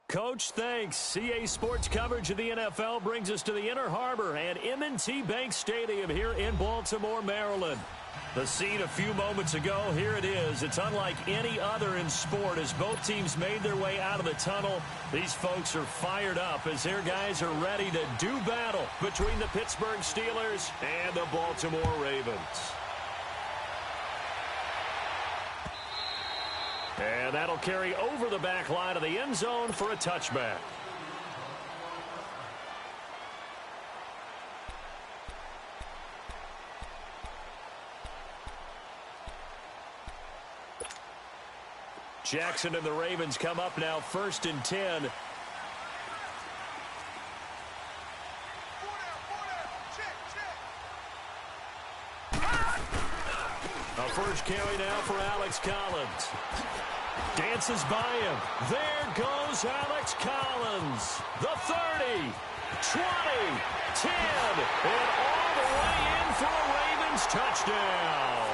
Coach, thanks. CA Sports coverage of the NFL brings us to the Inner Harbor and M&T Bank Stadium here in Baltimore, Maryland. The scene a few moments ago, here it is. It's unlike any other in sport as both teams made their way out of the tunnel. These folks are fired up as their guys are ready to do battle between the Pittsburgh Steelers and the Baltimore Ravens. And that'll carry over the back line of the end zone for a touchback. Jackson and the Ravens come up now 1st and 10. A first carry now for Alex Collins. Dances by him. There goes Alex Collins. The 30, 20, 10, and all the way in for a Ravens touchdown.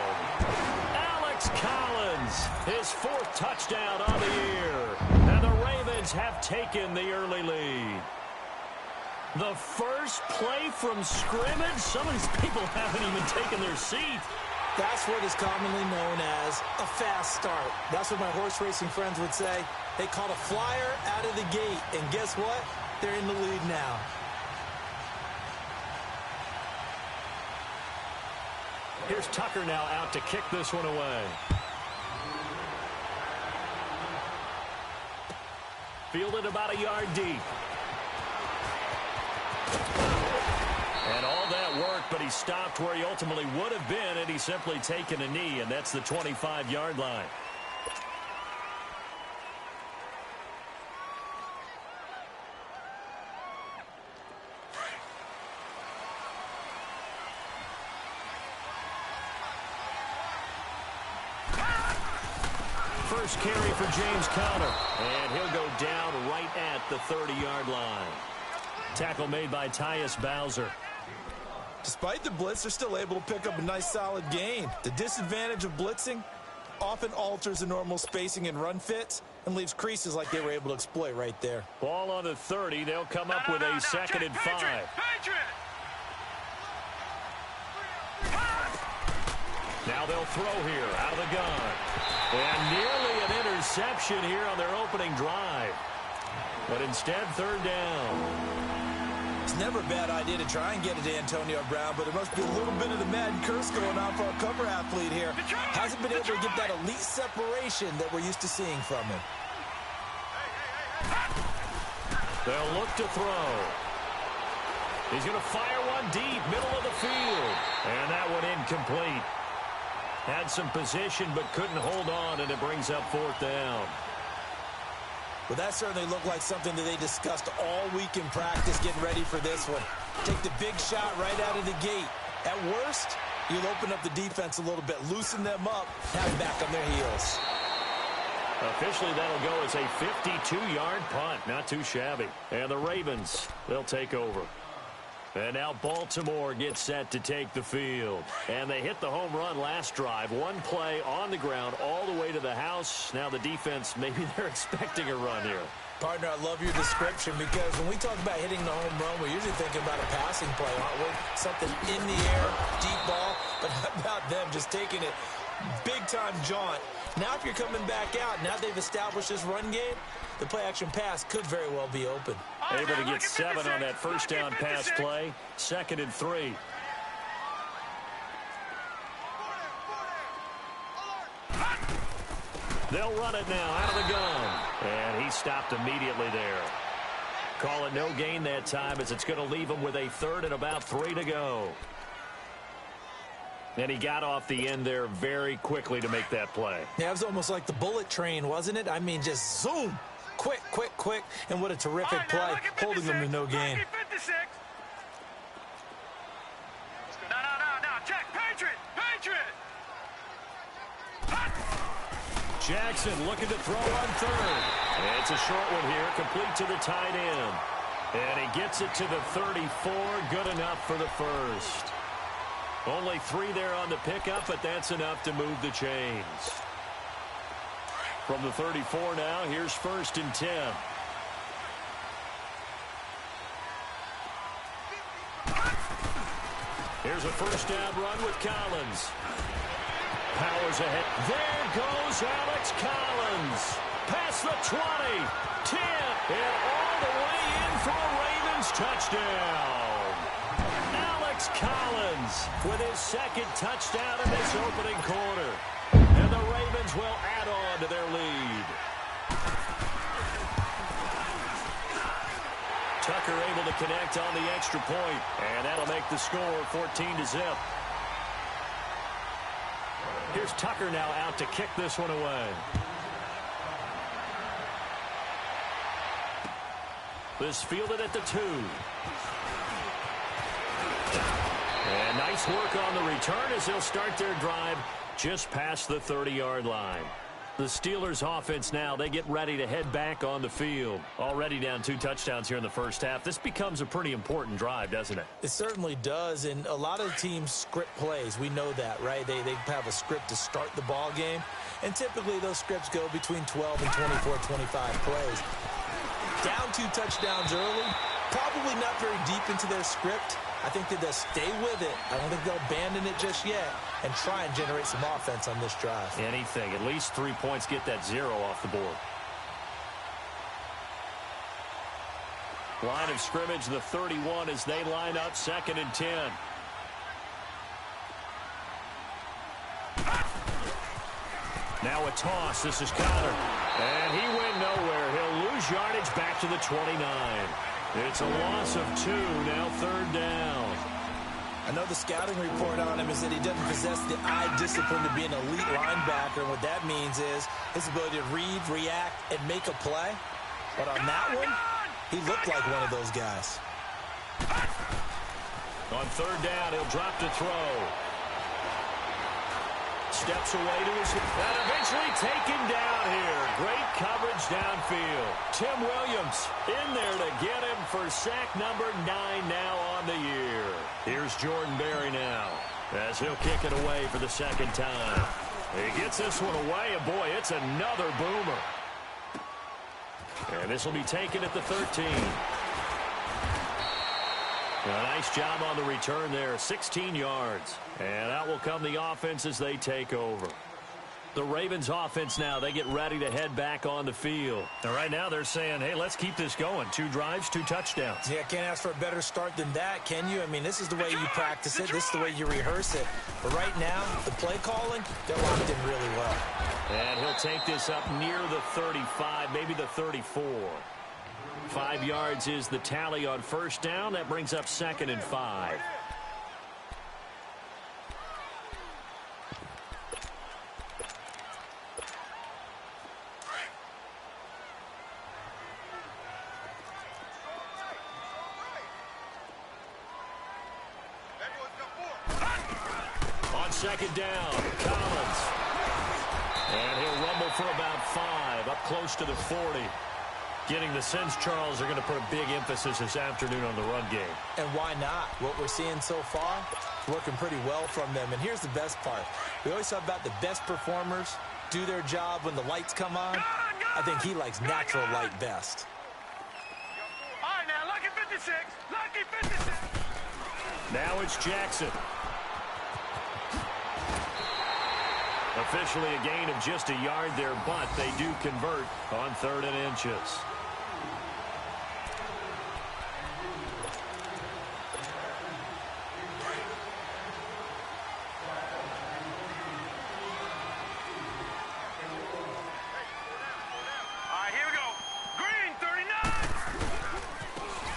Alex Collins, his 4th touchdown on the year. And the Ravens have taken the early lead. The first play from scrimmage. Some of these people haven't even taken their seat. That's what is commonly known as a fast start. That's what my horse racing friends would say. They caught a flyer out of the gate, and guess what? They're in the lead now. Here's Tucker now out to kick this one away. Fielded about a yard deep. And all that worked, but he stopped where he ultimately would have been had he simply taken a knee, and that's the 25-yard line. First carry for James Conner, and he'll go down right at the 30-yard line. Tackle made by Tyus Bowser. Despite the blitz, they're still able to pick up a nice solid gain. The disadvantage of blitzing often alters the normal spacing and run fits and leaves creases like they were able to exploit right there. Ball on the 30. They'll come up with a 2nd and 5. Now they'll throw here out of the gun. And nearly an interception here on their opening drive. But instead, 3rd down. It's never a bad idea to try and get it to Antonio Brown, but there must be a little bit of the Madden curse going on for our cover athlete here. Hasn't been able to get that elite separation that we're used to seeing from him. They'll look to throw. He's going to fire one deep, middle of the field. And that one incomplete. Had some position but couldn't hold on, and it brings up 4th down. Well, that certainly looked like something that they discussed all week in practice getting ready for this one. Take the big shot right out of the gate. At worst, you'll open up the defense a little bit, loosen them up, have them back on their heels. Officially, that'll go as a 52-yard punt. Not too shabby. And the Ravens, they'll take over. And now Baltimore gets set to take the field. And they hit the home run last drive. One play on the ground all the way to the house. Now the defense, maybe they're expecting a run here. Partner, I love your description because when we talk about hitting the home run, we're usually thinking about a passing play, aren't we? Something in the air, deep ball. But how about them just taking it big-time jaunt? Now if you're coming back out, now they've established this run game, the play-action pass could very well be open. Able to get 7 on that first down pass play. 2nd and 3. They'll run it now out of the gun. And he stopped immediately there. Call it no gain that time as it's going to leave him with a 3rd and about 3 to go. And he got off the end there very quickly to make that play. Yeah, it was almost like the bullet train, wasn't it? I mean, just zoom. Quick, quick, quick. And what a terrific play, holding them to no gain. No. Check. Patriot. Jackson looking to throw on 3rd. And it's a short one here, complete to the tight end. And he gets it to the 34, good enough for the first. Only 3 there on the pickup, but that's enough to move the chains. From the 34 now, here's 1st and 10. Here's a first down run with Collins. Powers ahead. There goes Alex Collins. Past the 20, 10, and all the way in for a Ravens touchdown. Alex Collins with his 2nd touchdown in this opening quarter. And the Ravens will add on to their lead. Tucker able to connect on the extra point, and that'll make the score 14-0. Here's Tucker now out to kick this one away. This fielded at the 2. And nice work on the return as they'll start their drive just past the 30-yard line. The Steelers offense now, they get ready to head back on the field. Already down 2 touchdowns here in the first half. This becomes a pretty important drive, doesn't it? It certainly does, and a lot of teams script plays. We know that, right? They have a script to start the ball game, and typically those scripts go between 12 and 24, 25 plays. Down 2 touchdowns early, probably not very deep into their script. I think that they'll stay with it. I don't think they'll abandon it just yet and try and generate some offense on this drive. Anything. At least 3 points, get that 0 off the board. Line of scrimmage, the 31 as they line up 2nd and 10. Now a toss. This is Connor. And he went nowhere. He'll lose yardage back to the 29. It's a loss of 2, now 3rd down. I know the scouting report on him is that he doesn't possess the eye discipline to be an elite linebacker, and what that means is his ability to read, react, and make a play. But on that one, he looked like one of those guys. On 3rd down, he'll drop to throw. Steps away to his... And eventually taken down here. Great coverage downfield. Tim Williams in there to get him for sack number 9 now on the year. Here's Jordan Berry now as he'll kick it away for the 2nd time. He gets this one away, and boy, it's another boomer. And this will be taken at the 13. A nice job on the return there, 16 yards. And out will come the offense as they take over. The Ravens offense now, they get ready to head back on the field. And right now they're saying, hey, let's keep this going. 2 drives, 2 touchdowns. Yeah, can't ask for a better start than that, can you? I mean, this is the way you practice it. This is the way you rehearse it. But right now, the play calling, they're locked in really well. And he'll take this up near the 35, maybe the 34. 5 yards is the tally on 1st down. That brings up 2nd and 5. On 2nd down, Collins. And he'll rumble for about 5, up close to the 40. Getting the sense Charles are going to put a big emphasis this afternoon on the run game. And why not? What we're seeing so far, working pretty well from them. And here's the best part. We always talk about the best performers do their job when the lights come on. I think he likes natural light best. All right, now, lucky 56. Lucky 56. Now it's Jackson. Officially a gain of just a yard there, but they do convert on 3rd and inches.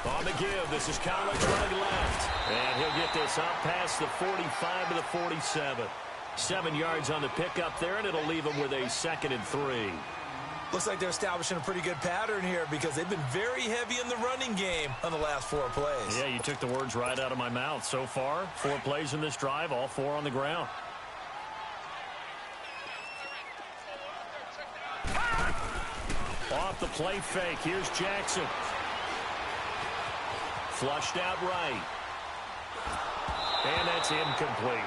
On the give, this is Collins running left. And he'll get this up past the 45 to the 47. 7 yards on the pickup there, and it'll leave them with a 2nd and 3. Looks like they're establishing a pretty good pattern here because they've been very heavy in the running game on the last 4 plays. Yeah, you took the words right out of my mouth. So far, 4 plays in this drive, all 4 on the ground. Off the play fake, here's Jackson. Flushed out right. And that's incomplete.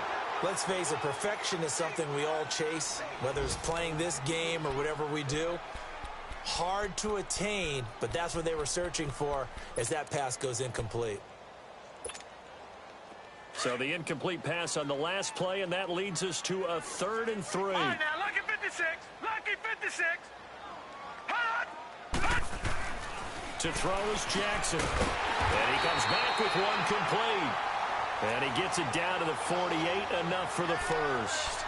Let's face it, perfection is something we all chase, whether it's playing this game or whatever we do. Hard to attain, but that's what they were searching for as that pass goes incomplete. So the incomplete pass on the last play, and that leads us to a 3rd and 3. All right, now, lucky 56. Lucky 56. Hot. To throw is Jackson. And he comes back with one complete. And he gets it down to the 48, enough for the first.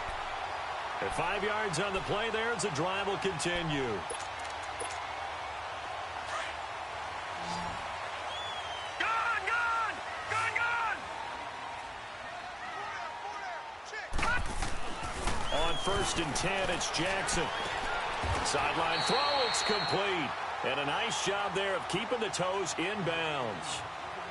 At 5 yards on the play there, as the drive will continue. On 1st and 10, it's Jackson. Sideline throw, it's complete. And a nice job there of keeping the toes inbounds.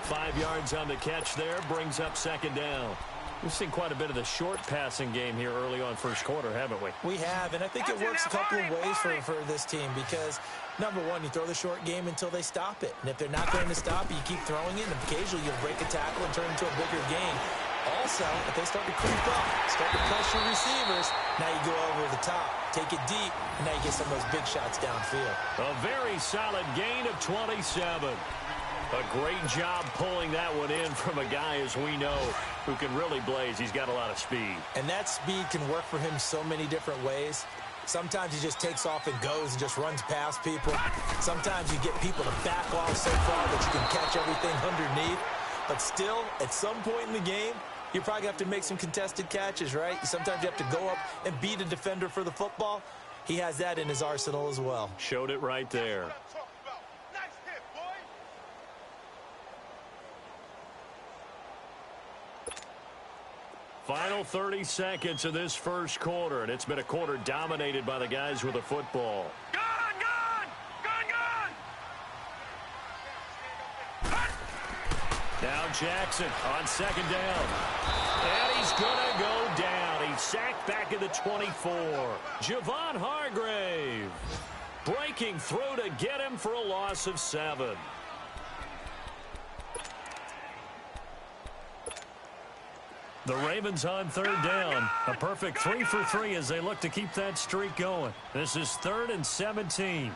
5 yards on the catch there, brings up 2nd down. We've seen quite a bit of the short passing game here early on first quarter, haven't we? We have, and I think it works a couple of ways for this team because, number one, you throw the short game until they stop it. And if they're not going to stop it, you keep throwing it, and occasionally you'll break a tackle and turn it into a bigger game. Also, if they start to creep up, start to pressure receivers, now you go over the top, take it deep, and now you get some of those big shots downfield. A very solid gain of 27. A great job pulling that one in from a guy, as we know, who can really blaze. He's got a lot of speed. And that speed can work for him so many different ways. Sometimes he just takes off and goes and just runs past people. Sometimes you get people to back off so far that you can catch everything underneath. But still, at some point in the game, you probably have to make some contested catches, right? Sometimes you have to go up and beat a defender for the football. He has that in his arsenal as well. Showed it right there. Final 30 seconds of this first quarter, and it's been a quarter dominated by the guys with the football. Now Jackson on 2nd down. And he's going to go down. He's sacked back at the 24. Javon Hargrave breaking through to get him for a loss of 7. The Ravens on 3rd down. A perfect 3 for 3 as they look to keep that streak going. This is 3rd and 17.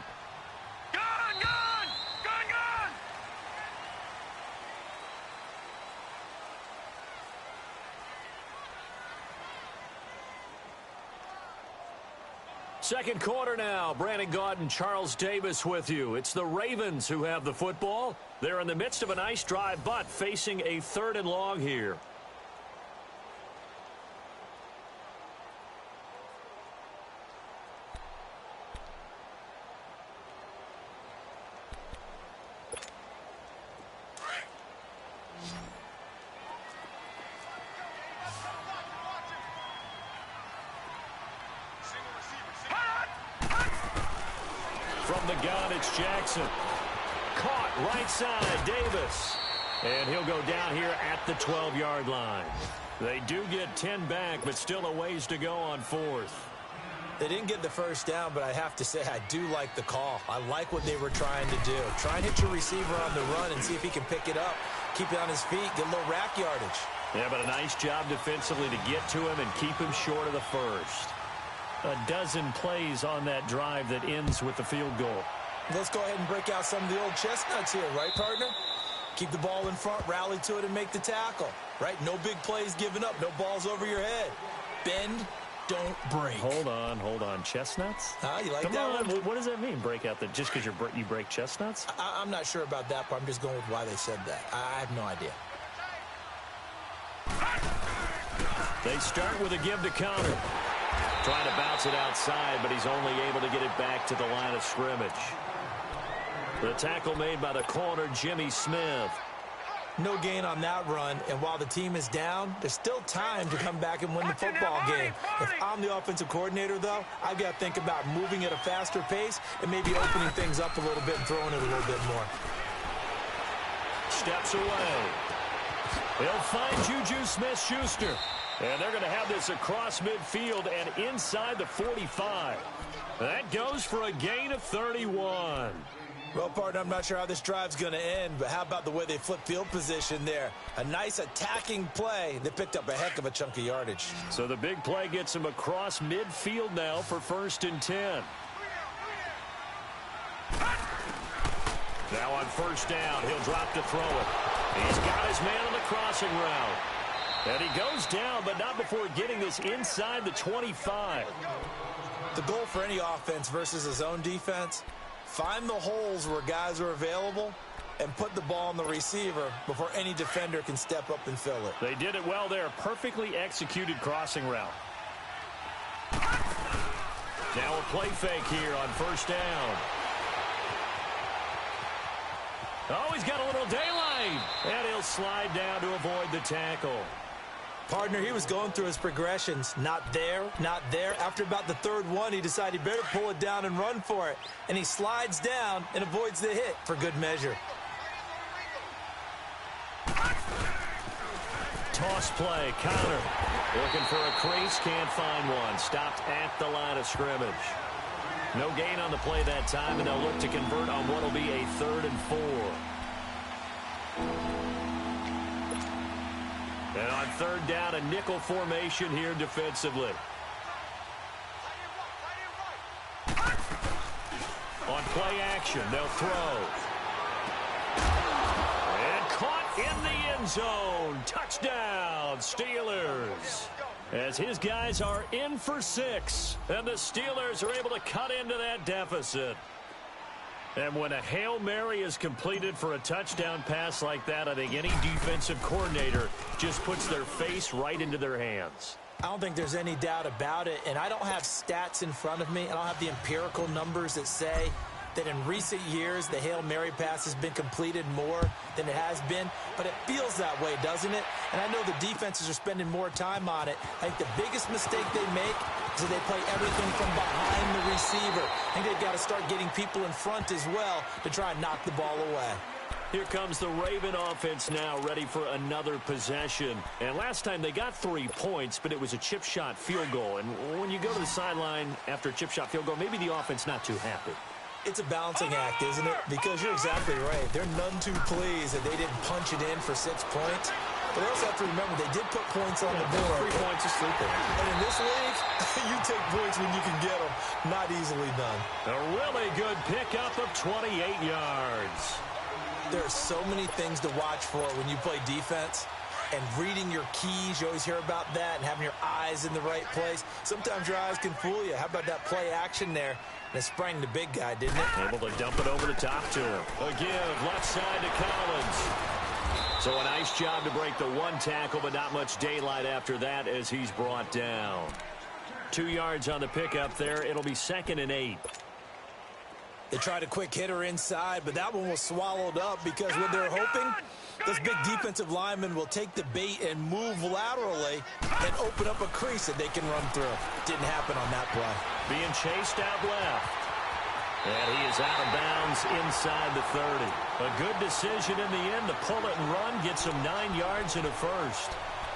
Second quarter now. Brandon Gaudin, Charles Davis with you. It's the Ravens who have the football. They're in the midst of a nice drive, but facing a 3rd and long here. From the gun, it's Jackson. Caught right side, Davis. And he'll go down here at the 12-yard line. They do get 10 back, but still a ways to go on 4th. They didn't get the first down, but I have to say I do like the call. I like what they were trying to do. Try and hit your receiver on the run and see if he can pick it up. Keep it on his feet, get a little rack yardage. Yeah, but a nice job defensively to get to him and keep him short of the first. A dozen plays on that drive that ends with the field goal. Let's go ahead and break out some of the old chestnuts here, right, partner? Keep the ball in front, rally to it, and make the tackle, right? No big plays given up, no balls over your head. Bend, don't break. Hold on. Chestnuts? You like Come that on. one? What does that mean, break out? Just because you break chestnuts? I'm not sure about that, but I'm just going with why they said that. I have no idea. They start with a give to counter. Trying to bounce it outside, but he's only able to get it back to the line of scrimmage. The tackle made by the corner, Jimmy Smith. No gain on that run, and while the team is down, there's still time to come back and win the football game. If I'm the offensive coordinator, though, I've got to think about moving at a faster pace and maybe opening things up a little bit and throwing it a little bit more. Steps away. They'll find Juju Smith-Schuster. And they're going to have this across midfield and inside the 45. That goes for a gain of 31. Well, partner, I'm not sure how this drive's going to end, but how about the way they flip field position there? A nice attacking play. They picked up a heck of a chunk of yardage. So the big play gets him across midfield now for 1st and 10. Now on 1st down, he'll drop to throw it. He's got his man on the crossing route. And he goes down, but not before getting this inside the 25. The goal for any offense versus a zone defense, find the holes where guys are available and put the ball on the receiver before any defender can step up and fill it. They did it well there. Perfectly executed crossing route. Now a play fake here on 1st down. Oh, he's got a little daylight. And he'll slide down to avoid the tackle. Partner, he was going through his progressions. Not there, not there. After about the 3rd one, he decided he better pull it down and run for it. And he slides down and avoids the hit for good measure. Toss play, counter. Looking for a crease, can't find one. Stopped at the line of scrimmage. No gain on the play that time, and they'll look to convert on what will be a 3rd and 4. And on 3rd down, a nickel formation here defensively. On play action, they'll throw. And caught in the end zone. Touchdown, Steelers. As his guys are in for 6, and the Steelers are able to cut into that deficit. And when a Hail Mary is completed for a touchdown pass like that, I think any defensive coordinator just puts their face right into their hands. I don't think there's any doubt about it, and I don't have stats in front of me. I don't have the empirical numbers that say that in recent years the Hail Mary pass has been completed more than it has been, but it feels that way, doesn't it? And I know the defenses are spending more time on it. I think the biggest mistake they make is that they play everything from behind the receiver. I think they've got to start getting people in front as well to try and knock the ball away. Here comes the Raven offense now, ready for another possession. And last time they got 3 points, but it was a chip shot field goal. And when you go to the sideline after a chip shot field goal, maybe the offense not too happy. It's a balancing act, isn't it? Because you're exactly right. They're none too pleased that they didn't punch it in for 6 points. But they also have to remember they did put points on the board. 3 points is 3 points. And in this league, you take points when you can get them. Not easily done. A really good pickup of 28 yards. There are so many things to watch for when you play defense. And reading your keys, you always hear about that, and having your eyes in the right place. Sometimes your eyes can fool you. How about that play action there? And it sprang the big guy, didn't it? Able to dump it over the top to him. A give, left side to Collins. So a nice job to break the 1 tackle, but not much daylight after that as he's brought down. 2 yards on the pickup there. It'll be 2nd and 8. They tried a quick hitter inside, but that one was swallowed up because what they're hoping, this big defensive lineman will take the bait and move laterally and open up a crease that they can run through. Didn't happen on that play. Being chased out left. And he is out of bounds inside the 30. A good decision in the end to pull it and run, gets him 9 yards and a first.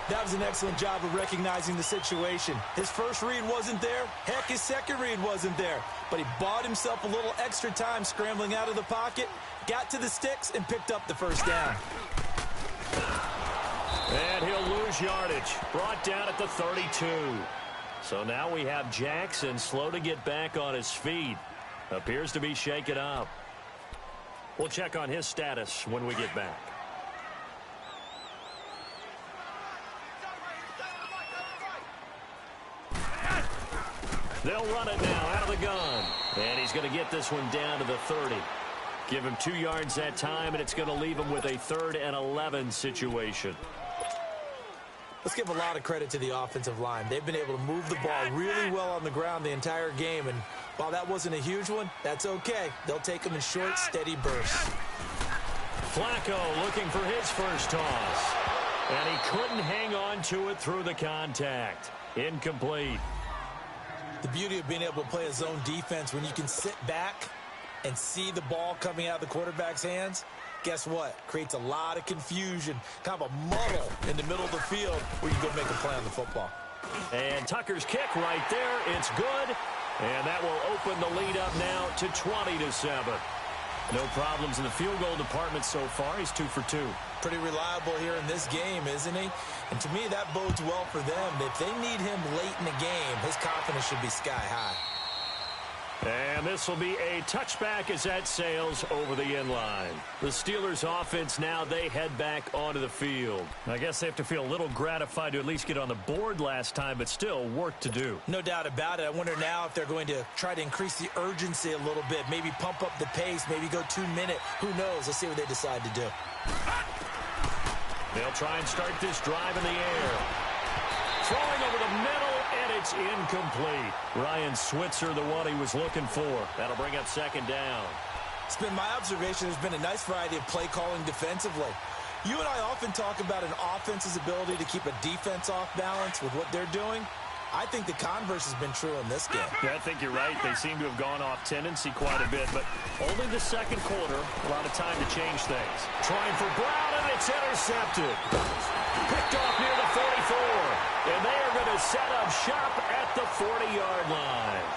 That was an excellent job of recognizing the situation. His first read wasn't there. Heck, his second read wasn't there. But he bought himself a little extra time scrambling out of the pocket, got to the sticks, and picked up the 1st down. And he'll lose yardage. Brought down at the 32. So now we have Jackson slow to get back on his feet. Appears to be shaken up. We'll check on his status when we get back. They'll run it now out of the gun. And he's going to get this one down to the 30. Give him 2 yards that time, and it's going to leave him with a 3rd and 11 situation. Let's give a lot of credit to the offensive line. They've been able to move the ball really well on the ground the entire game. And while that wasn't a huge one, that's okay. They'll take them in short, steady bursts. Flacco looking for his first toss. And he couldn't hang on to it through the contact. Incomplete. The beauty of being able to play a zone defense when you can sit back and see the ball coming out of the quarterback's hands, guess what? Creates a lot of confusion, kind of a muddle in the middle of the field where you go make a play on the football. And Tucker's kick right there. It's good. And that will open the lead up now to 20-7. No problems in the field goal department so far. He's 2 for 2. Pretty reliable here in this game, isn't he? And to me, that bodes well for them. If they need him late in the game, his confidence should be sky high. And this will be a touchback as that sails over the end line. The Steelers offense now, they head back onto the field. I guess they have to feel a little gratified to at least get on the board last time, but still work to do. No doubt about it. I wonder now if they're going to try to increase the urgency a little bit, maybe pump up the pace, maybe go 2 minute. Who knows? Let's see what they decide to do. They'll try and start this drive in the air. Throwing over the middle, and it's incomplete. Ryan Switzer, the one he was looking for. That'll bring up second down. It's been my observation there's been a nice variety of play calling defensively. You and I often talk about an offense's ability to keep a defense off balance with what they're doing. I think the converse has been true in this game. Yeah, I think you're right. They seem to have gone off tendency quite a bit, but only the second quarter, a lot of time to change things. Trying for Brown, and it's intercepted. Picked off near the 44, and they are going to set up shop at the 40-yard line.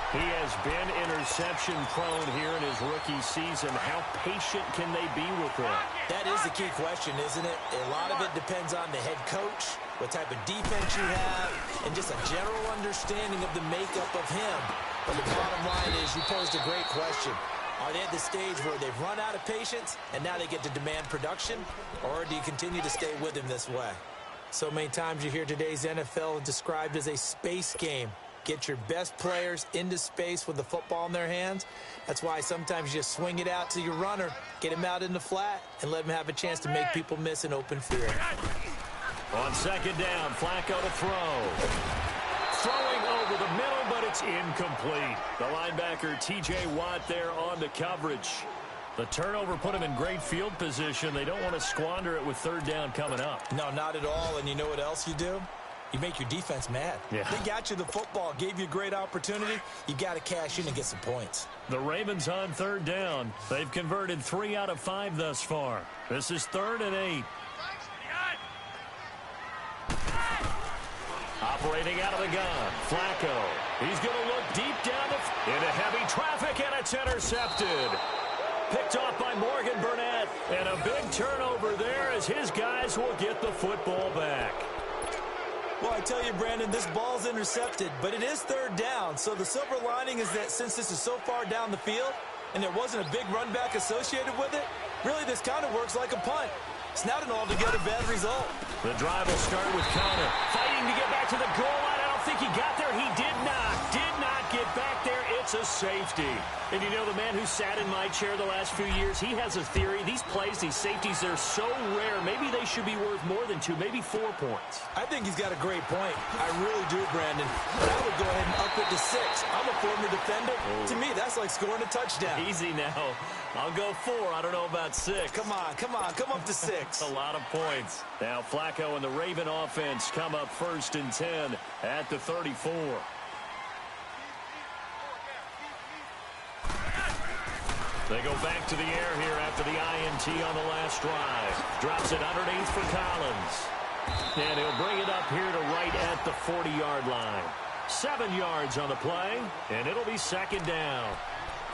He has been interception-prone here in his rookie season. How patient can they be with him? That is the key question, isn't it? A lot of it depends on the head coach, what type of defense you have, and just a general understanding of the makeup of him. But the bottom line is, you posed a great question. Are they at the stage where they've run out of patience, and now they get to demand production? Or do you continue to stay with him this way? So many times you hear today's NFL described as a space game. Get your best players into space with the football in their hands. That's why sometimes you just swing it out to your runner, get him out in the flat, and let him have a chance to make people miss an open field. On second down, Flacco to throw. Throwing over the middle, but it's incomplete. The linebacker, T.J. Watt, there on the coverage. The turnover put him in great field position. They don't want to squander it with third down coming up. No, not at all. And you know what else you do? You make your defense mad. Yeah. They got you the football, gave you a great opportunity. You got to cash in and get some points. The Ravens on third down. They've converted 3 out of 5 thus far. This is 3rd and 8. Operating out of the gun, Flacco. He's going to look deep down into heavy traffic, and it's intercepted. Picked off by Morgan Burnett. And a big turnover there as his guys will get the football back. Well, I tell you, Brandon, this ball's intercepted, but it is third down. So the silver lining is that since this is so far down the field and there wasn't a big run back associated with it, really this kind of works like a punt. It's not an altogether bad result. The drive will start with Connor. Fighting to get back to the goal line. I don't think he got there. He did not get back there. It's a safety. And you know, the man who sat in my chair the last few years, he has a theory. These plays, these safeties, they're so rare. Maybe they should be worth more than 2, maybe 4 points. I think he's got a great point. I really do, Brandon. But I would go ahead and up it to 6. I'm a former defender. To me, that's like scoring a touchdown. Easy now. I'll go 4. I don't know about 6. Come on. Come up to 6. A lot of points. Now Flacco and the Raven offense come up 1st and 10 at the 34. They go back to the air here after the INT on the last drive. Drops it underneath for Collins. And he'll bring it up here to right at the 40-yard line. 7 yards on the play, and it'll be second down.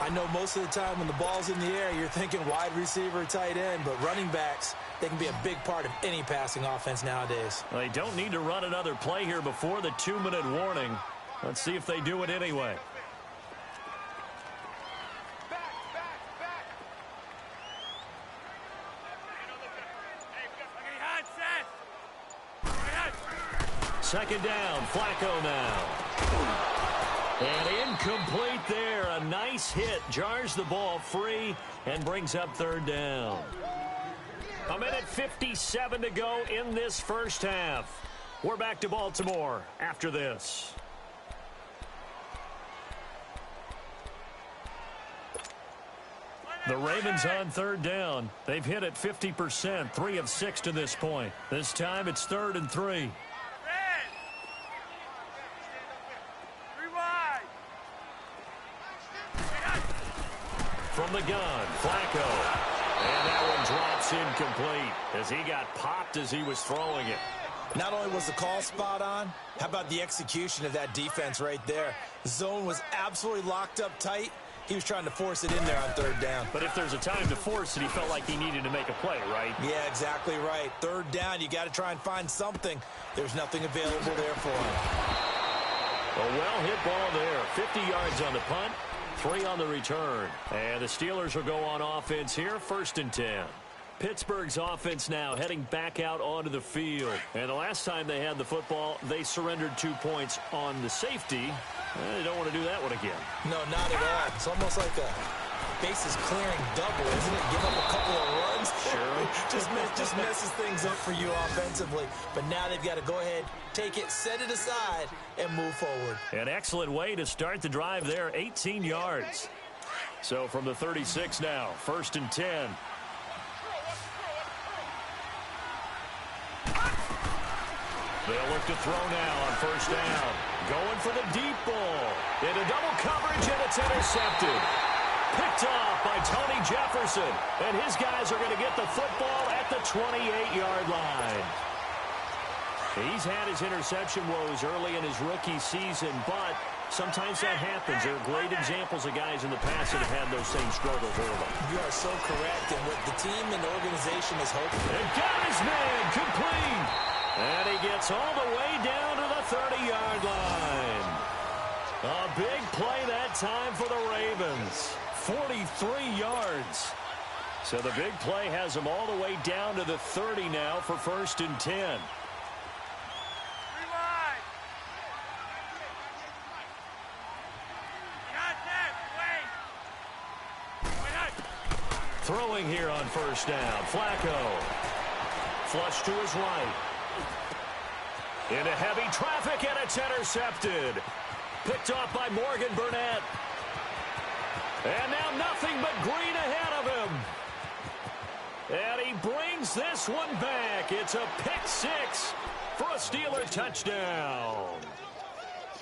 I know most of the time when the ball's in the air, you're thinking wide receiver, tight end, but running backs, they can be a big part of any passing offense nowadays. They don't need to run another play here before the 2-minute warning. Let's see if they do it anyway. Second down, Flacco now. And incomplete there. A nice hit. Jars the ball free and brings up third down. 1:57 to go in this first half. We're back to Baltimore after this. The Ravens on third down. They've hit it 50%, 3 of 6 to this point. This time it's 3rd and 3. From the gun, Flacco. And that one drops incomplete as he got popped as he was throwing it. Not only was the call spot on, how about the execution of that defense right there? The zone was absolutely locked up tight, He was trying to force it in there on third down. But if there's a time to force it, he felt like he needed to make a play, right? Yeah, exactly right. Third down, you got to try and find something. There's nothing available there for him. A well-hit ball there. 50 yards on the punt, 3 on the return. And the Steelers will go on offense here, 1st and 10. Pittsburgh's offense now heading back out onto the field. And the last time they had the football, they surrendered 2 points on the safety. They don't want to do that one again. No, not at all. It's almost like a bases clearing double, isn't it? Give up a couple of runs. Sure. just messes things up for you offensively. But now they've got to go ahead, take it, set it aside, and move forward. An excellent way to start the drive there, 18 yards. So from the 36 now, 1st and 10. They'll look to throw now on 1st down. Going for the deep ball. Into double coverage, and it's intercepted. Picked off by Tony Jefferson. And his guys are going to get the football at the 28-yard line. He's had his interception woes early in his rookie season, but sometimes that happens. There are great examples of guys in the past that have had those same struggles early. You are so correct. And what the team and the organization is hoping. And got his man complete. And he gets all the way down to the 30-yard line. A big play that time for the Ravens. 43 yards. So the big play has him all the way down to the 30 now for 1st and 10. Throwing here on 1st down. Flacco. Flush to his right. Into heavy traffic, and it's intercepted. Picked off by Morgan Burnett. And now nothing but green ahead of him. And he brings this one back. It's a pick 6 for a Steeler touchdown.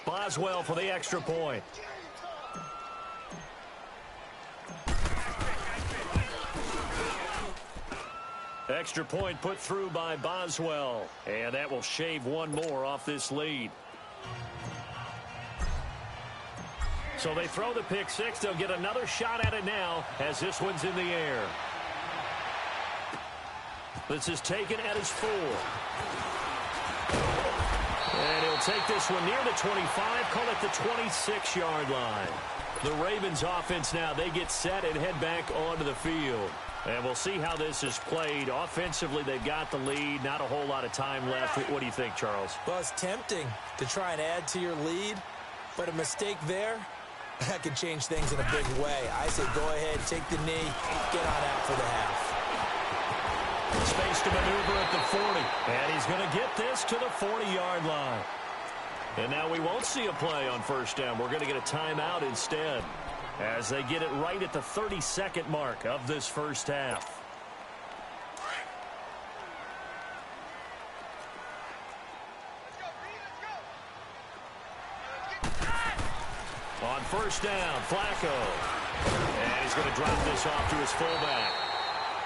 Boswell for the extra point. Extra point put through by Boswell. And that will shave one more off this lead. So they throw the pick 6. They'll get another shot at it now as this one's in the air. This is taken at his 4. And he'll take this one near the 25, call it the 26-yard line. The Ravens offense now, they get set and head back onto the field. And we'll see how this is played. Offensively, they've got the lead. Not a whole lot of time left. What do you think, Charles? Well, it's tempting to try and add to your lead, but a mistake there, that can change things in a big way. I say go ahead, take the knee, get on out for the half. Space to maneuver at the 40. And he's going to get this to the 40-yard line. And now we won't see a play on 1st down. We're going to get a timeout instead, as they get it right at the 32nd mark of this first half. On 1st down, Flacco. And he's going to drop this off to his fullback.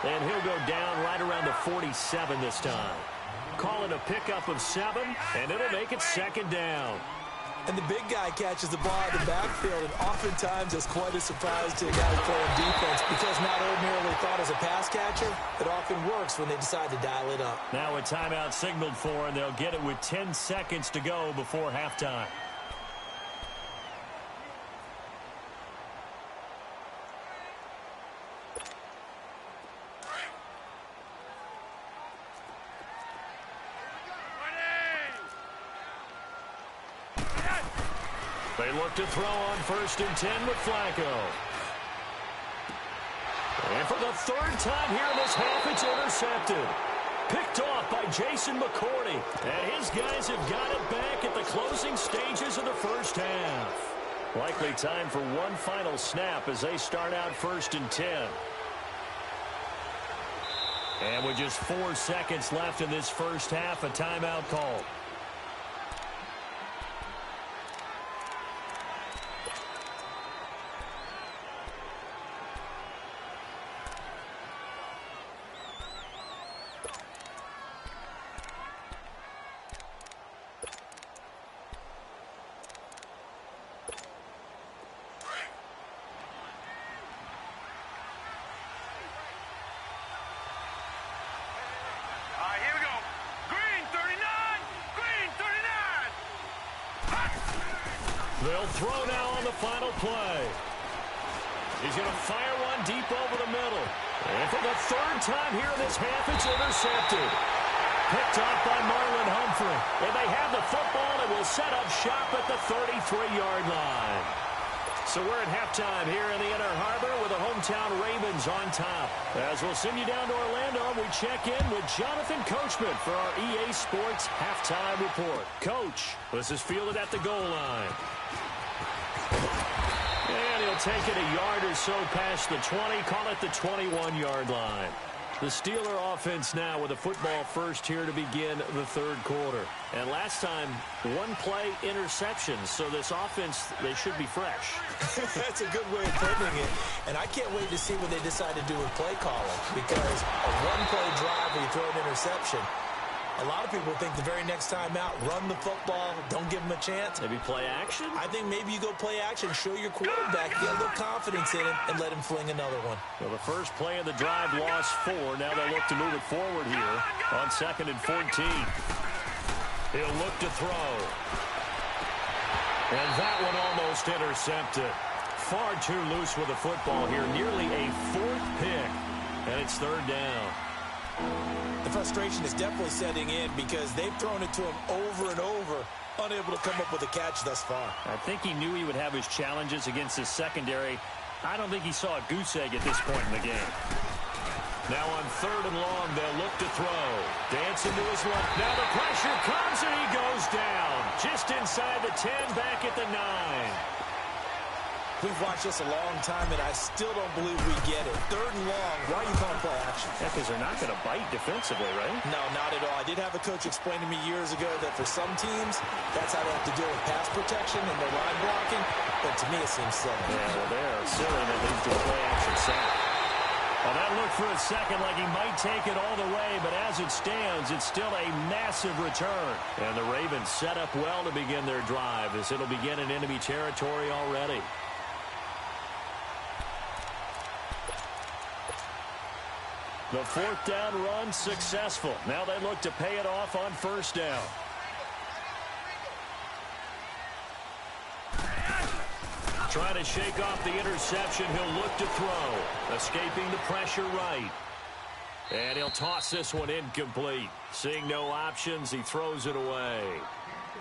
And he'll go down right around the 47 this time. Call it a pickup of 7, and it'll make it 2nd down. And the big guy catches the ball in the backfield, and oftentimes it's quite a surprise to the guys playing defense because not ordinarily thought as a pass catcher, it often works when they decide to dial it up. Now a timeout signaled for, and they'll get it with 10 seconds to go before halftime. They look to throw on 1st and 10 with Flacco. And for the 3rd time here in this half, it's intercepted. Picked off by Jason McCourty. And his guys have got it back at the closing stages of the first half. Likely time for one final snap as they start out 1st and 10. And with just 4 seconds left in this first half, a timeout call. They'll throw now on the final play. He's going to fire one deep over the middle. And for the third time here in this half, it's intercepted. Picked off by Marlon Humphrey. And they have the football and will set up shop at the 33-yard line. So we're at halftime here in the Inner Harbor with the hometown Ravens on top. As we'll send you down to Orlando, we check in with Jonathan Coachman for our EA Sports Halftime Report. Coach, this is fielded at the goal line. And he'll take it a yard or so past the 20, call it the 21-yard line. The Steeler offense now with a football first here to begin the third quarter. And last time, one play interception. So this offense, they should be fresh. That's a good way of putting it. And I can't wait to see what they decide to do with play calling. Because a one-play drive where you throw an interception, a lot of people think the very next time out, run the football, don't give them a chance. Maybe play action? I think maybe you go play action, show your quarterback, get a little confidence in him, and let him fling another one. Well, the first play of the drive lost 4. Now they'll look to move it forward here on 2nd and 14. He'll look to throw. And that one almost intercepted. Far too loose with the football here. Nearly a 4th pick. And it's 3rd down. The frustration is definitely setting in because they've thrown it to him over and over, unable to come up with a catch thus far. I think he knew he would have his challenges against his secondary. I don't think he saw a goose egg at this point in the game. Now on 3rd and long, they'll look to throw. Dancing to his left. Now the pressure comes and he goes down. Just inside the 10, back at the 9. We've watched this a long time, and I still don't believe we get it. 3rd and long, why are you calling play action? Yeah, because they're not going to bite defensively, right? No, not at all. I did have a coach explain to me years ago that for some teams, that's how they have to deal with pass protection and their line blocking. But to me, it seems silly. Yeah, well, they're silly, and it leads to a play action sack. Well, that looked for a second like he might take it all the way, but as it stands, it's still a massive return. And the Ravens set up well to begin their drive as it'll begin in enemy territory already. The 4th down run successful. Now they look to pay it off on 1st down. Trying to shake off the interception. He'll look to throw. Escaping the pressure right. And he'll toss this one incomplete. Seeing no options, he throws it away.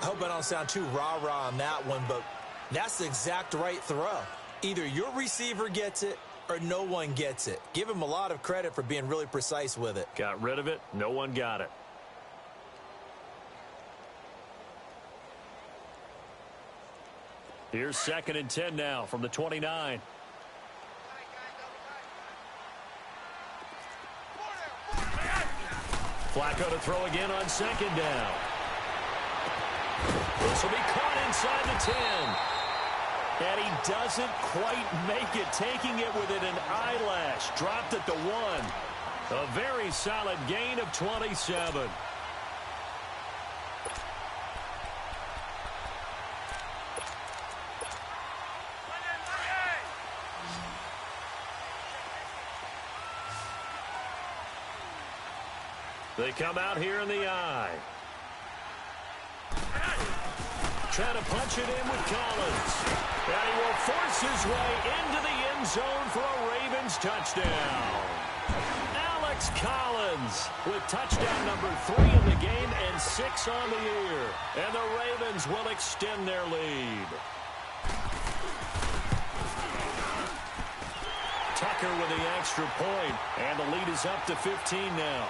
I hope I don't sound too rah-rah on that one, but that's the exact right throw. Either your receiver gets it or no one gets it. Give him a lot of credit for being really precise with it. Got rid of it. No one got it. Here's 2nd and 10 now from the 29. Flacco to throw again on 2nd down. This will be caught inside the 10. And he doesn't quite make it, taking it within an eyelash. Dropped at the 1. A very solid gain of 27. They come out here in the eye. Trying to punch it in with Collins. And he will force his way into the end zone for a Ravens touchdown. Alex Collins with touchdown number 3 in the game and 6 on the year. And the Ravens will extend their lead. Tucker with the extra point, and the lead is up to 15 now.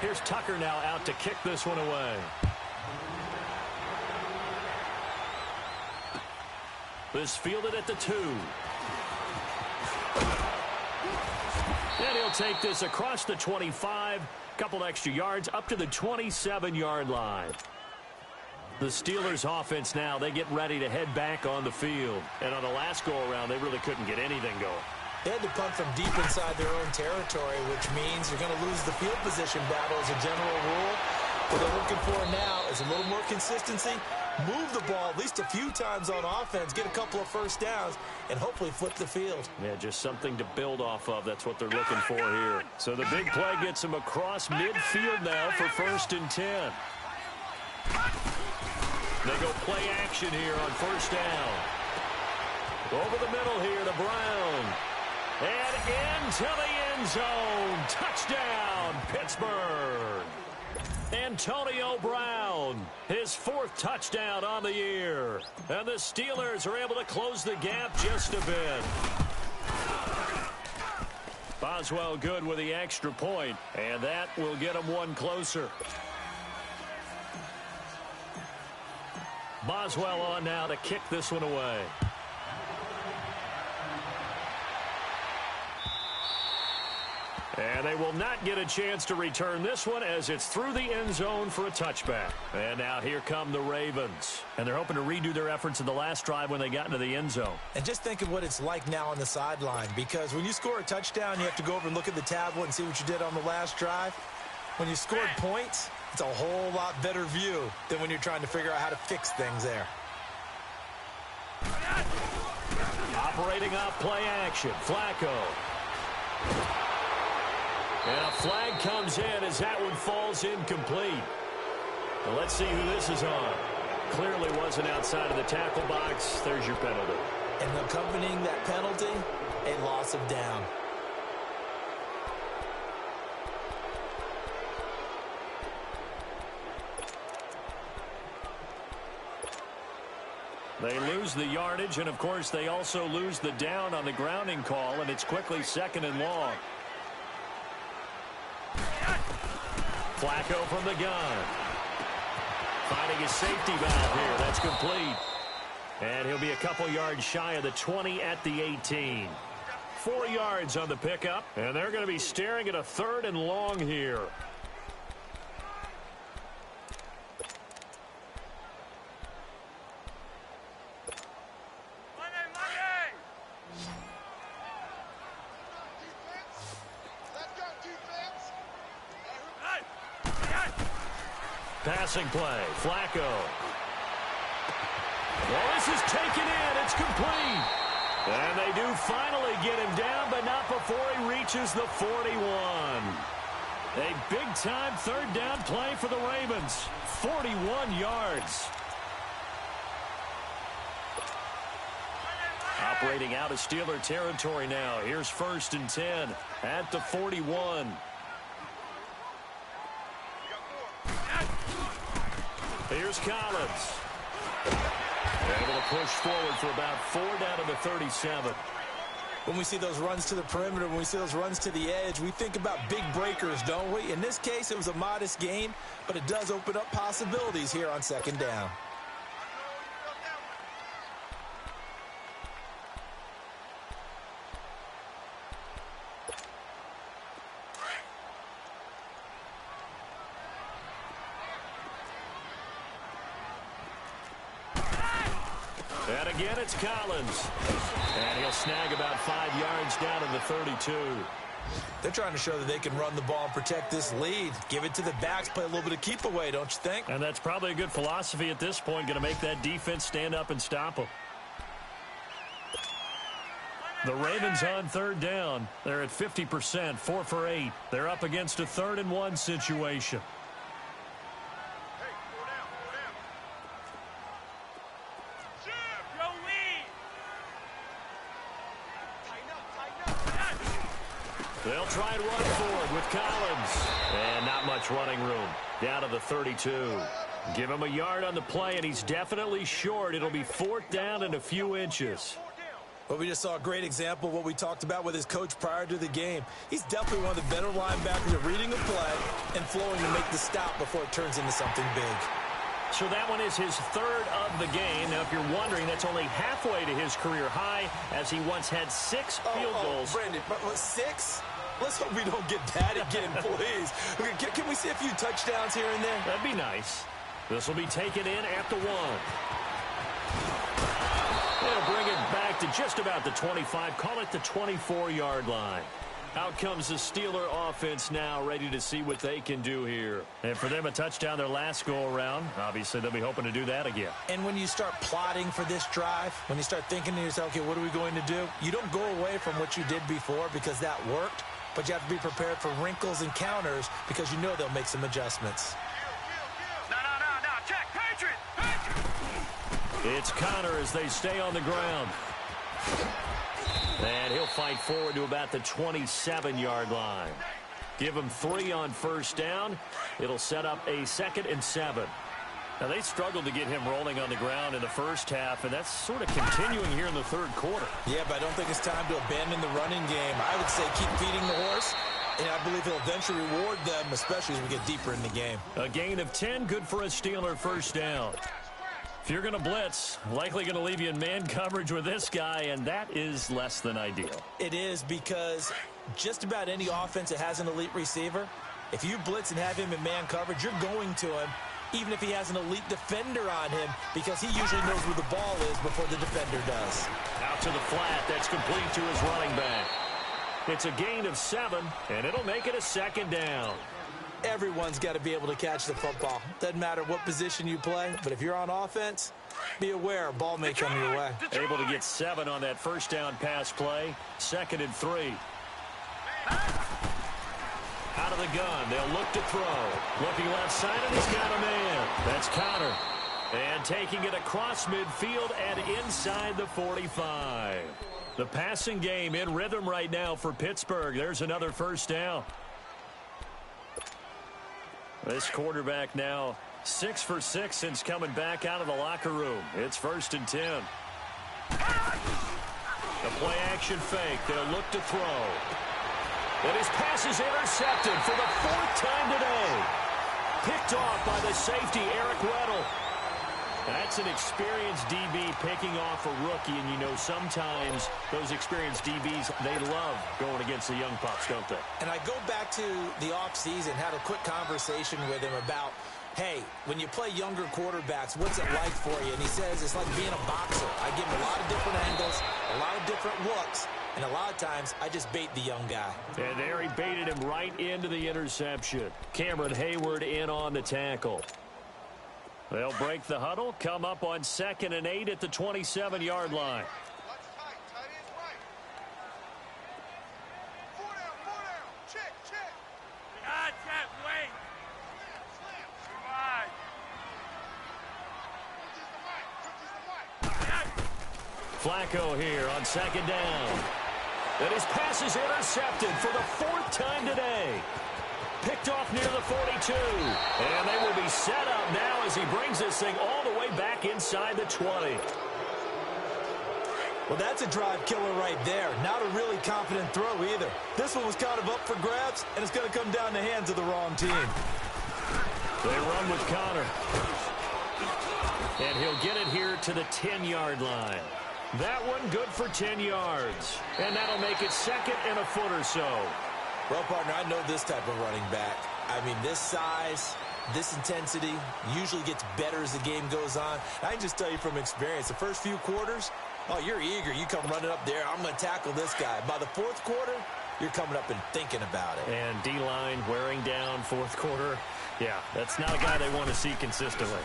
Here's Tucker now out to kick this one away. This fielded at the 2. And he'll take this across the 25. Couple extra yards up to the 27-yard line. The Steelers offense now, they get ready to head back on the field. And on the last go-around, they really couldn't get anything going. They had to punt from deep inside their own territory, which means you're going to lose the field position battle as a general rule. What they're looking for now is a little more consistency move the ball at least a few times on offense, get a couple of first downs, and hopefully flip the field. Yeah, just something to build off of. That's what they're looking for here. So the big play gets him across midfield now for 1st and 10. They go play action here on 1st down. Over the middle here to Brown. And into the end zone. Touchdown, Pittsburgh. Antonio Brown, his 4th touchdown on the year. And the Steelers are able to close the gap just a bit. Boswell good with the extra point, and that will get him one closer. Boswell on now to kick this one away. And they will not get a chance to return this one as it's through the end zone for a touchback. And now here come the Ravens. And they're hoping to redo their efforts in the last drive when they got into the end zone. And just think of what it's like now on the sideline, because when you score a touchdown, you have to go over and look at the tablet and see what you did on the last drive. When you scored points, it's a whole lot better view than when you're trying to figure out how to fix things there. Operating off play action, Flacco. And a flag comes in as that one falls incomplete. Well, let's see who this is on. Clearly wasn't outside of the tackle box. There's your penalty. And accompanying that penalty, a loss of down. They lose the yardage, and, of course, they also lose the down on the grounding call, and it's quickly 2nd and long. Flacco from the gun. Finding his safety valve here. That's complete. And he'll be a couple yards shy of the 20 at the 18. 4 yards on the pickup, and they're going to be staring at a 3rd and long here. Passing play, Flacco. Well, this is taken in. It's complete. And they do finally get him down, but not before he reaches the 41. A big-time 3rd down play for the Ravens. 41 yards. Operating out of Steeler territory now. Here's 1st and 10 at the 41. Here's Collins. Able to push forward for about 4 down to the 37. When we see those runs to the perimeter, when we see those runs to the edge, we think about big breakers, don't we? In this case, it was a modest gain, but it does open up possibilities here on 2nd down. And again, it's Collins. And he'll snag about 5 yards down to the 32. They're trying to show that they can run the ball and protect this lead. Give it to the backs, play a little bit of keep away, don't you think? And that's probably a good philosophy at this point, going to make that defense stand up and stop them. The Ravens on 3rd down. They're at 50%, 4 for 8. They're up against a 3rd and 1 situation. They'll try and run forward with Collins. And not much running room. Down to the 32. Give him a yard on the play, and he's definitely short. It'll be 4th down and a few inches. Well, we just saw a great example of what we talked about with his coach prior to the game. He's definitely one of the better linebackers at reading a play and flowing to make the stop before it turns into something big. So that one is his 3rd of the game. Now, if you're wondering, that's only halfway to his career high, as he once had 6 field goals. Brandon, but 6? Let's hope we don't get that again, please. Okay, can we see a few touchdowns here and there? That'd be nice. This will be taken in at the 1. They'll bring it back to just about the 25. Call it the 24-yard line. Out comes the Steeler offense now, ready to see what they can do here. And for them, a touchdown their last go-around. Obviously, they'll be hoping to do that again. And when you start plotting for this drive, when you start thinking to yourself, okay, what are we going to do? You don't go away from what you did before because that worked, but you have to be prepared for wrinkles and counters because you know they'll make some adjustments. No, check, Patriot! It's Connor as they stay on the ground. And he'll fight forward to about the 27-yard line. Give him 3 on first down. It'll set up a 2nd and 7. Now, they struggled to get him rolling on the ground in the first half, and that's sort of continuing here in the third quarter. Yeah, but I don't think it's time to abandon the running game. I would say keep feeding the horse, and I believe he'll eventually reward them, especially as we get deeper in the game. A gain of 10, good for a Steeler first down. If you're going to blitz, likely going to leave you in man coverage with this guy, and that is less than ideal. It is because just about any offense that has an elite receiver, if you blitz and have him in man coverage, you're going to him, even if he has an elite defender on him, because he usually knows where the ball is before the defender does. Out to the flat, that's complete to his running back. It's a gain of 7, and it'll make it a 2nd down. Everyone's got to be able to catch the football. Doesn't matter what position you play, but if you're on offense, be aware, ball may come your way. Able to get 7 on that first down pass play. 2nd and 3. Out of the gun, they'll look to throw. Looking left side, and he's got a man. That's Connor. And taking it across midfield and inside the 45. The passing game in rhythm right now for Pittsburgh. There's another first down. This quarterback now 6 for 6 since coming back out of the locker room. It's 1st and 10. The play action fake. They'll look to throw. And his pass is intercepted for the 4th time today. Picked off by the safety, Eric Weddle. That's an experienced DB picking off a rookie, and you know sometimes those experienced DBs, they love going against the young pups, don't they? And I go back to the offseason, had a quick conversation with him about, hey, when you play younger quarterbacks, what's it like for you? And he says it's like being a boxer. I give him a lot of different angles, a lot of different looks, and a lot of times I just bait the young guy. And there he baited him right into the interception. Cameron Hayward in on the tackle. They'll break the huddle, come up on 2nd and 8 at the 27-yard line. Wait. Flacco here on 2nd down. And his pass is intercepted for the 4th time today. Picked off near the 42. And they will be set up now as he brings this thing all the way back inside the 20. Well, that's a drive killer right there. Not a really confident throw either. This one was kind of up for grabs, and it's going to come down the hands of the wrong team. They run with Connor. And he'll get it here to the 10-yard line. That one good for 10 yards. And that'll make it 2nd and a foot or so. Well, partner, I know this type of running back. I mean, this size, this intensity usually gets better as the game goes on. I can just tell you from experience, the first few quarters, oh, you're eager. You come running up there. I'm going to tackle this guy. By the 4th quarter, you're coming up and thinking about it. And D-line wearing down 4th quarter. Yeah, that's not a guy they want to see consistently.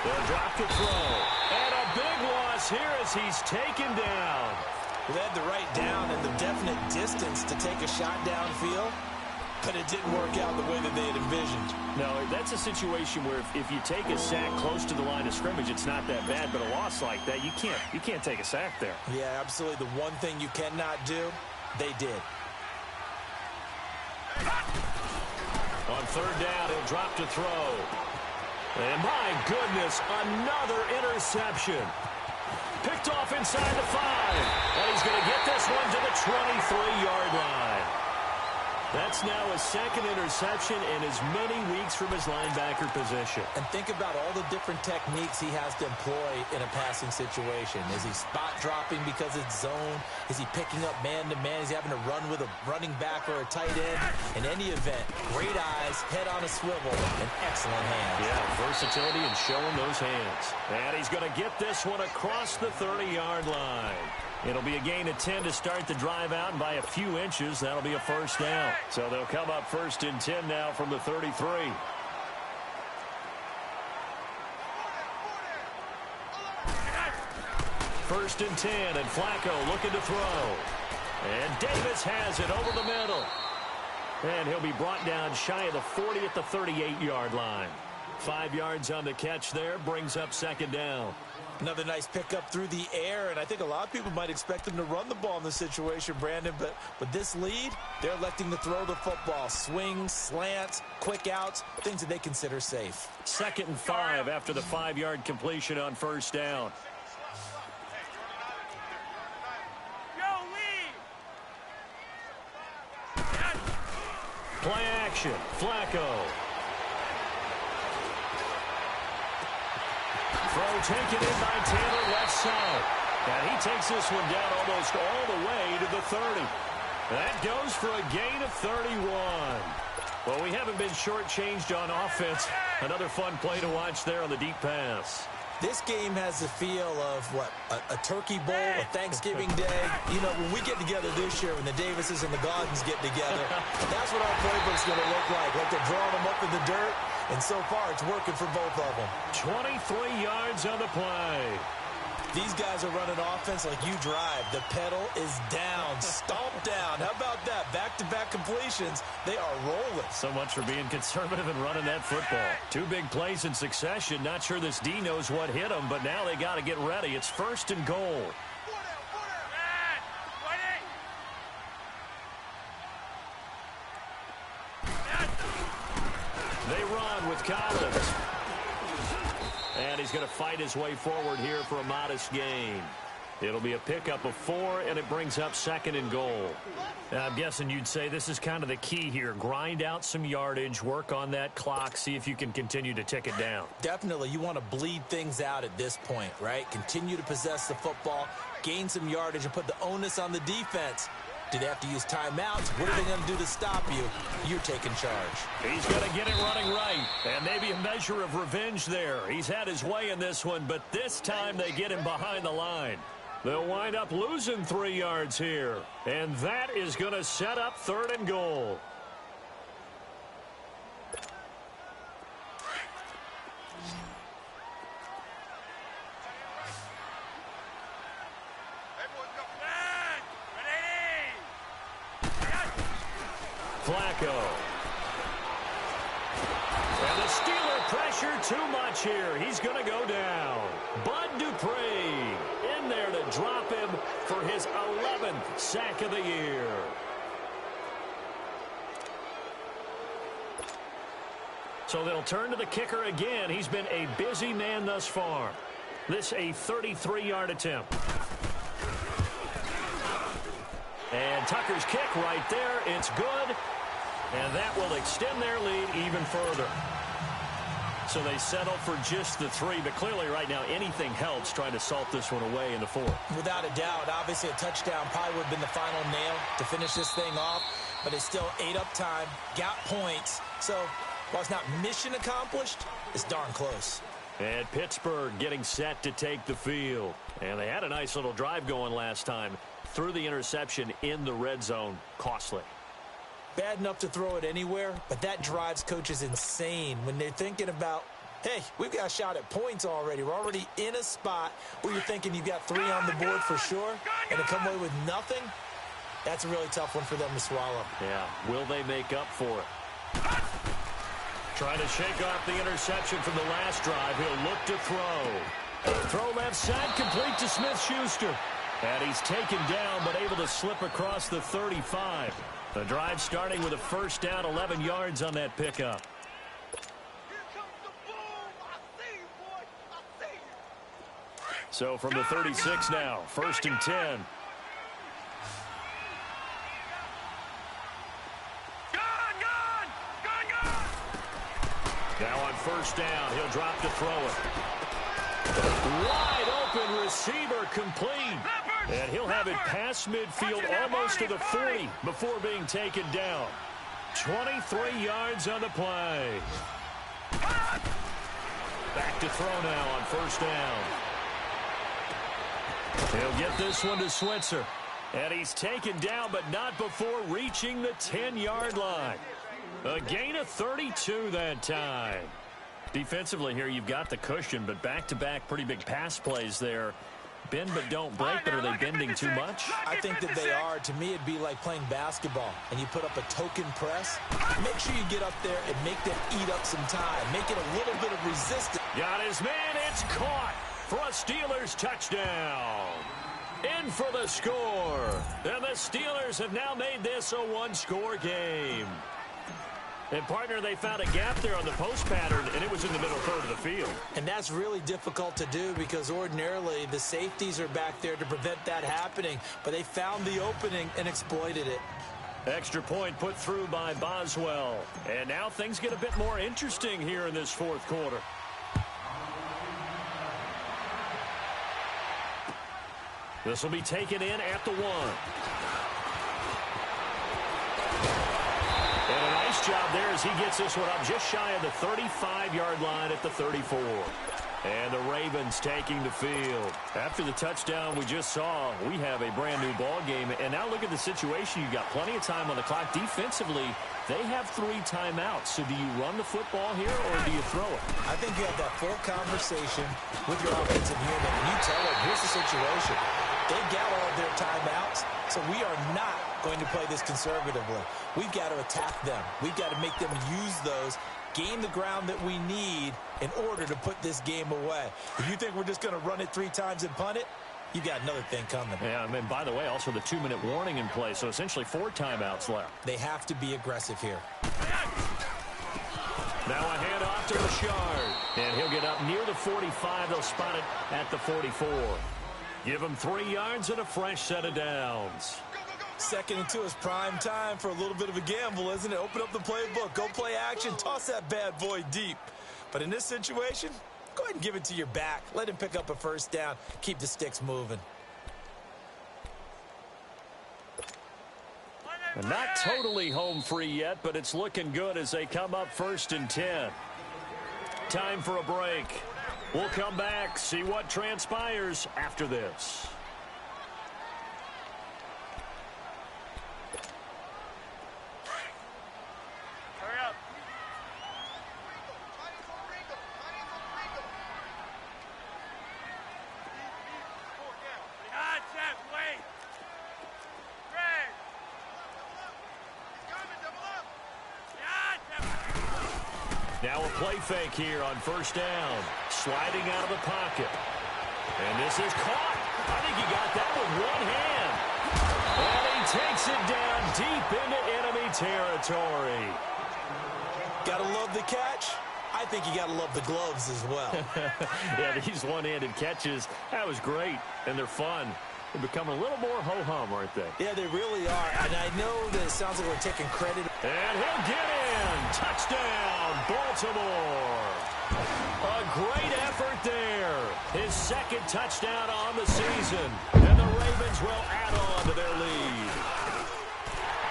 They'll drop to throw. And a big loss here as he's taken down. Well, they had the right down and the definite distance to take a shot downfield, but it didn't work out the way that they had envisioned. No, that's a situation where if you take a sack close to the line of scrimmage, it's not that bad, but a loss like that, you can't take a sack there. Yeah, absolutely. The one thing you cannot do, they did. On 3rd down, he'll drop to throw. And my goodness, another interception. Picked off inside the 5. And he's going to get this one to the 23-yard line. That's now his 2nd interception in as many weeks from his linebacker position. And think about all the different techniques he has to employ in a passing situation. Is he spot dropping because it's zone? Is he picking up man-to-man? Is he having to run with a running back or a tight end? In any event, great eyes, head on a swivel, and excellent hands. Yeah, versatility and showing those hands. And he's going to get this one across the 30-yard line. It'll be a gain of 10 to start the drive out, and by a few inches, that'll be a first down. So they'll come up first and 10 now from the 33. First and 10, and Flacco looking to throw. And Davis has it over the middle. And he'll be brought down shy of the 40 at the 38-yard line. 5 yards on the catch there, brings up second down. Another nice pickup through the air, and I think a lot of people might expect them to run the ball in this situation, Brandon, but with this lead, they're electing to throw the football. Swings, slants, quick outs, things that they consider safe. 2nd and 5 after the 5-yard completion on first down. Play action, Flacco. Throw taken in by Taylor left side. And he takes this one down almost all the way to the 30. That goes for a gain of 31. Well, we haven't been shortchanged on offense. Another fun play to watch there on the deep pass. This game has the feel of, what, a turkey bowl, a Thanksgiving day. You know, when we get together this year, when the Davises and the Gaudens get together, that's what our playbook's going to look like they're drawing them up in the dirt. And so far, it's working for both of them. 23 yards on the play. These guys are running offense like you drive. The pedal is down, stomped down. How about that? Back-to-back completions. They are rolling. So much for being conservative and running that football. 2 big plays in succession. Not sure this D knows what hit them, but now they got to get ready. It's first and goal. They run with Collins. And he's going to fight his way forward here for a modest gain. It'll be a pickup of 4, and it brings up 2nd and goal. Now, I'm guessing you'd say this is kind of the key here. Grind out some yardage, work on that clock, see if you can continue to tick it down. Definitely. You want to bleed things out at this point, right? Continue to possess the football, gain some yardage, and put the onus on the defense. Do they have to use timeouts? What are they going to do to stop you? You're taking charge. He's going to get it running right, and maybe a measure of revenge there. He's had his way in this one, but this time they get him behind the line. They'll wind up losing 3 yards here, and that is going to set up 3rd and goal. Flacco. And the Steeler pressure too much here. He's going to go down. Bud Dupree in there to drop him for his 11th sack of the year. So they'll turn to the kicker again. He's been a busy man thus far. This a 33-yard attempt. And Tucker's kick right there. It's good. And that will extend their lead even further. So they settle for just the 3. But clearly right now anything helps trying to salt this one away in the 4th. Without a doubt. Obviously a touchdown probably would have been the final nail to finish this thing off. But it's still ate up time. Got points. So while it's not mission accomplished, it's darn close. And Pittsburgh getting set to take the field. And they had a nice little drive going last time. Threw the interception in the red zone. Costly. Bad enough to throw it anywhere, but that drives coaches insane when they're thinking about, hey, we've got a shot at points already. We're already in a spot where you're thinking you've got 3 on the board for sure, and to come away with nothing, that's a really tough one for them to swallow. Yeah, will they make up for it? Trying to shake off the interception from the last drive. He'll look to throw. Throw left side, complete to Smith-Schuster. And he's taken down, but able to slip across the 35. The drive starting with a first down, 11 yards on that pickup. So from the 36 now, first and 10. Now on first down, he'll drop to throw it. Wide open receiver complete. And he'll have it past midfield almost to the 40 before being taken down. 23 yards on the play. Back to throw now on first down. He'll get this one to Switzer. And he's taken down, but not before reaching the 10-yard line. A gain of 32 that time. Defensively here, you've got the cushion, but back-to-back pretty big pass plays there. Bend but don't break, but are they bending too much? I think that they are. To me, it'd be like playing basketball, and you put up a token press. Make sure you get up there and make them eat up some time. Make it a little bit of resistance. Got his man. It's caught for a Steelers touchdown. In for the score. And the Steelers have now made this a one-score game. And, partner, they found a gap there on the post pattern, and it was in the middle third of the field. And that's really difficult to do because ordinarily the safeties are back there to prevent that happening. But they found the opening and exploited it. Extra point put through by Boswell. And now things get a bit more interesting here in this fourth quarter. This will be taken in at the 1. And a nice job there as he gets this one up just shy of the 35-yard line at the 34. And the Ravens taking the field. After the touchdown we just saw, we have a brand-new ball game. And now look at the situation. You've got plenty of time on the clock. Defensively, they have 3 timeouts. So do you run the football here or do you throw it? I think you have that full conversation with your offensive unit, and you tell them, here's the situation. They've got all of their timeouts, so we are not going to play this conservatively. We've got to attack them. We've got to make them use those, gain the ground that we need in order to put this game away. If you think we're just going to run it 3 times and punt it, you got another thing coming. Yeah, I mean, by the way, also the 2-minute warning in play, so essentially 4 timeouts left. They have to be aggressive here. Now a handoff to Richard, and he'll get up near the 45. They'll spot it at the 44. Give him 3 yards and a fresh set of downs. Second and 2 is prime time for a little bit of a gamble, isn't it? Open up the playbook, go play action, toss that bad boy deep. But in this situation, go ahead and give it to your back. Let him pick up a first down. Keep the sticks moving. And not totally home free yet, but it's looking good as they come up 1st and 10. Time for a break. We'll come back, see what transpires after this. Hurry up. Concept, wait. Greg. Now a play fake here on 1st down. Sliding out of the pocket. And this is caught. I think he got that with one hand. And he takes it down deep into enemy territory. Gotta love the catch. I think you gotta love the gloves as well. Yeah, these one-handed catches, that was great. And they're fun. They become a little more ho-hum, aren't they? Yeah, they really are. And I know that it sounds like we're taking credit. And he'll get in. Touchdown, Baltimore. A great effort there. His 2nd touchdown on the season. And the Ravens will add on to their lead.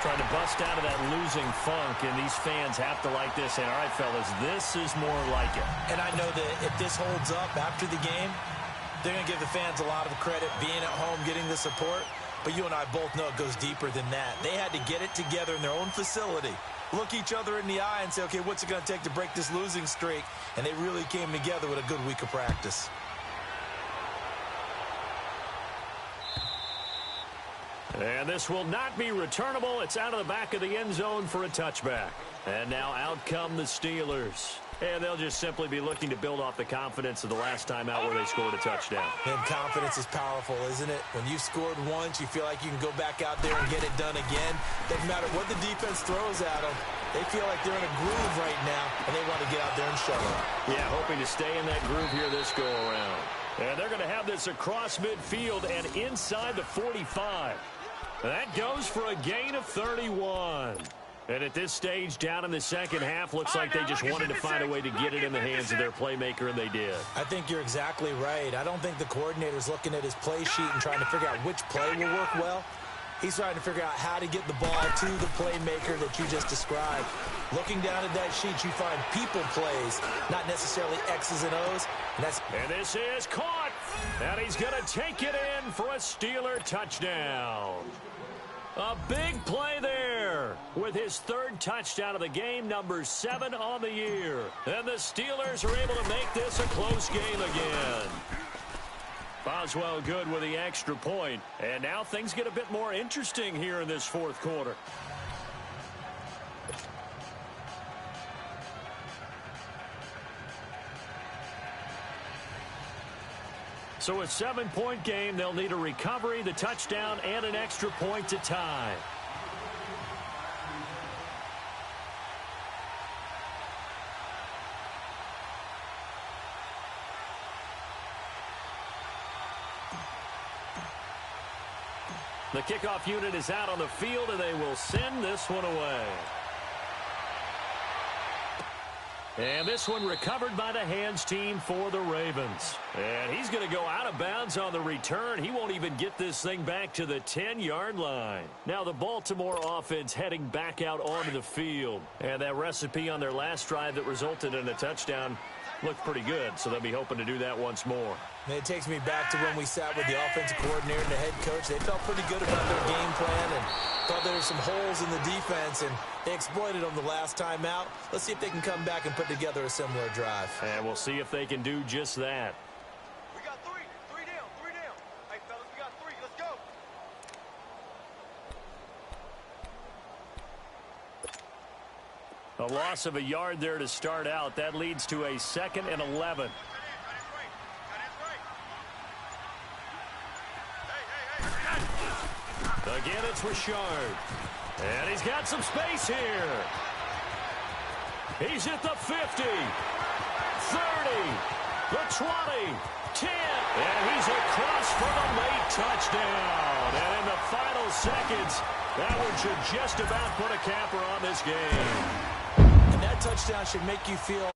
Trying to bust out of that losing funk, and these fans have to like this. And, all right, fellas, this is more like it. And I know that if this holds up after the game, they're going to give the fans a lot of credit, being at home, getting the support. But you and I both know it goes deeper than that. They had to get it together in their own facility, look each other in the eye and say, okay, what's it going to take to break this losing streak? And they really came together with a good week of practice. And this will not be returnable. It's out of the back of the end zone for a touchback. And now out come the Steelers. And they'll just simply be looking to build off the confidence of the last time out where they scored a touchdown. And confidence is powerful, isn't it? When you've scored once, you feel like you can go back out there and get it done again. Doesn't matter what the defense throws at them. They feel like they're in a groove right now, and they want to get out there and show it. Yeah, hoping to stay in that groove here this go-around. And they're going to have this across midfield and inside the 45. That goes for a gain of 31. And at this stage, down in the second half, looks like they just wanted to find a way to get it in the hands of their playmaker, and they did. I think you're exactly right. I don't think the coordinator's looking at his play sheet and trying to figure out which play will work well. He's trying to figure out how to get the ball to the playmaker that you just described. Looking down at that sheet, you find people plays, not necessarily X's and O's. And this is caught. And he's going to take it in for a Steeler touchdown. A big play there with his third touchdown of the game, number 7 on the year. And the Steelers are able to make this a close game again. Boswell good with the extra point. And now things get a bit more interesting here in this fourth quarter. So a 7-point game, they'll need a recovery, the touchdown, and an extra point to tie. The kickoff unit is out on the field, and they will send this one away. And this one recovered by the hands team for the Ravens. And he's going to go out of bounds on the return. He won't even get this thing back to the 10-yard line. Now the Baltimore offense heading back out onto the field. And that recipe on their last drive that resulted in a touchdown looked pretty good. So they'll be hoping to do that once more. And it takes me back to when we sat with the offensive coordinator and the head coach. They felt pretty good about their game plan and thought there were some holes in the defense, and they exploited them the last time out. Let's see if they can come back and put together a similar drive. And we'll see if they can do just that. We got three. Three down. Hey, fellas, we got 3. Let's go. A loss of a yard there to start out. That leads to a 2nd and 11. Again, it's Richard. And he's got some space here. He's at the 50, 30, the 20, 10. And he's across for the late touchdown. And in the final seconds, that one should just about put a capper on this game. And that touchdown should make you feel